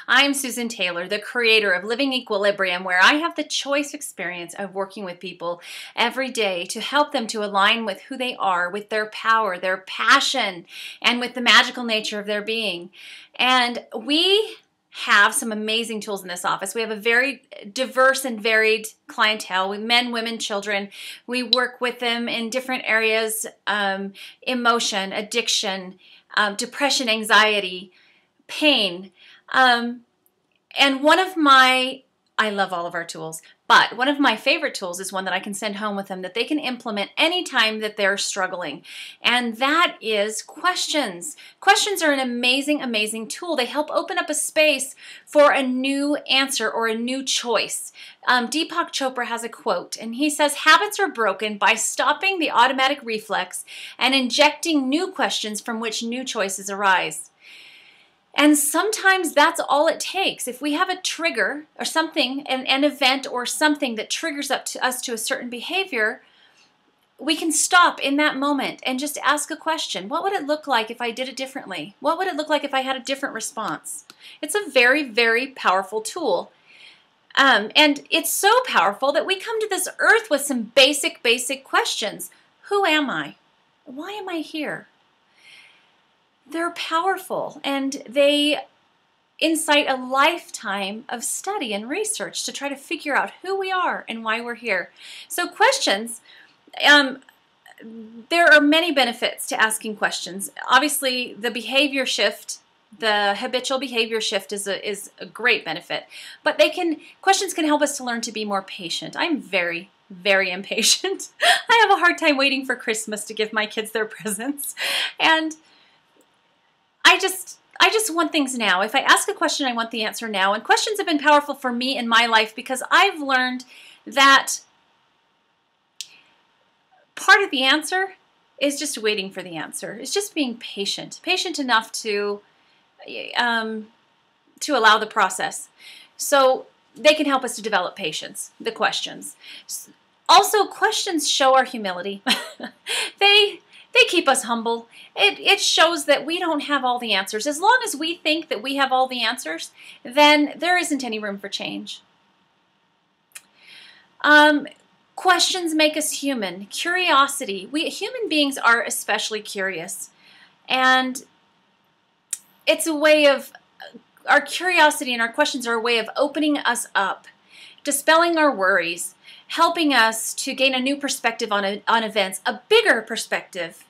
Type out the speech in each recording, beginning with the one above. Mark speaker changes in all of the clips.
Speaker 1: I'm Susan Taylor, the creator of Living Equilibrium, where I have the choice experience of working with people every day to help them to align with who they are, with their power, their passion, and with the magical nature of their being. And we have some amazing tools in this office. We have a very diverse and varied clientele, with men, women, children. We work with them in different areas, emotion, addiction, depression, anxiety, pain. And I love all of our tools, but one of my favorite tools is one that I can send home with them that they can implement anytime that they're struggling. And that is questions. Questions are an amazing, amazing tool. They help open up a space for a new answer or a new choice. Deepak Chopra has a quote, and he says, "Habits are broken by stopping the automatic reflex and injecting new questions from which new choices arise." And sometimes that's all it takes. If we have a trigger or something, an event or something that triggers us to a certain behavior, we can stop in that moment and just ask a question. What would it look like if I did it differently? What would it look like if I had a different response? It's a very, very powerful tool. And it's so powerful that we come to this earth with some basic questions. Who am I? Why am I here? They're powerful, and they incite a lifetime of study and research to try to figure out who we are and why we're here. So questions, there are many benefits to asking questions. Obviously, the behavior shift, the habitual behavior shift is a great benefit, but questions can help us to learn to be more patient. I'm very, very impatient. I have a hard time waiting for Christmas to give my kids their presents, and I just want things now. If I ask a question, I want the answer now. And questions have been powerful for me in my life because I've learned that part of the answer is just waiting for the answer. It's just being patient enough to allow the process. So they can help us to develop patience, the questions. Also, questions show our humility. They keep us humble. It shows that we don't have all the answers. As long as we think that we have all the answers, then there isn't any room for change. Questions make us human. Curiosity. We human beings are especially curious. And it's a way of, our curiosity and our questions are a way of opening us up, dispelling our worries, helping us to gain a new perspective on events, a bigger perspective,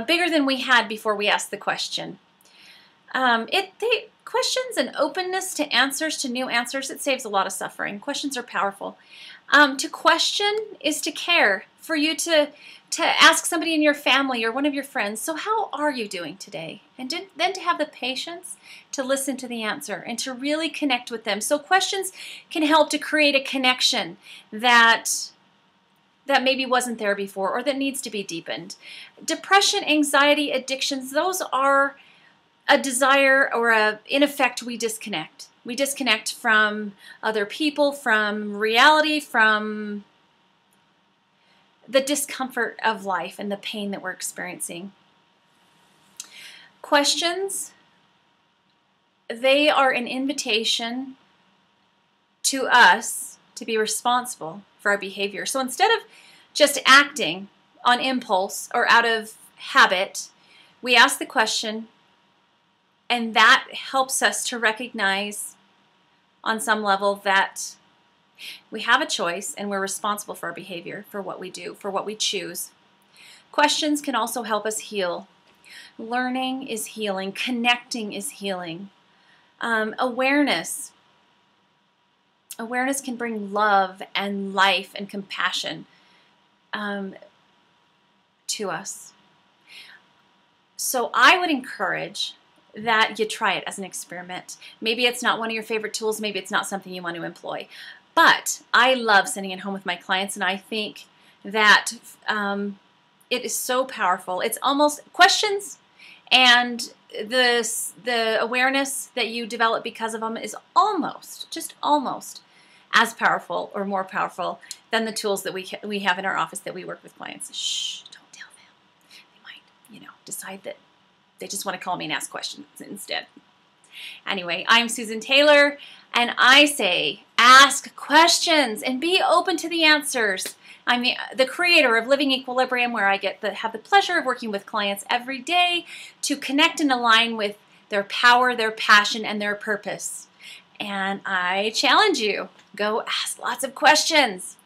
Speaker 1: bigger than we had before we asked the question. Questions and openness to answers, to new answers, it saves a lot of suffering. Questions are powerful. To question is to care, for you to ask somebody in your family or one of your friends, so how are you doing today? And then to have the patience to listen to the answer and to really connect with them. So questions can help to create a connection that maybe wasn't there before or that needs to be deepened. Depression, anxiety, addictions, those are a desire or in effect, we disconnect. We disconnect from other people, from reality, from the discomfort of life and the pain that we're experiencing. Questions, they are an invitation to us to be responsible for our behavior. So instead of just acting on impulse or out of habit, we ask the question, and that helps us to recognize on some level that we have a choice and we're responsible for our behavior, for what we do, for what we choose. Questions can also help us heal. Learning is healing. Connecting is healing. Awareness. Awareness can bring love and life and compassion to us. So I would encourage that you try it as an experiment. Maybe it's not one of your favorite tools. Maybe it's not something you want to employ. But I love sending it home with my clients, and I think that it is so powerful. It's almost questions and the awareness that you develop because of them is just almost as powerful or more powerful than the tools that we have in our office that we work with clients. Shh, don't tell them. They might, decide that they just want to call me and ask questions instead. Anyway, I'm Susan Taylor, and I say ask questions and be open to the answers. I'm the creator of Living Equilibrium, where I have the pleasure of working with clients every day to connect and align with their power, their passion, and their purpose. And I challenge you, go ask lots of questions.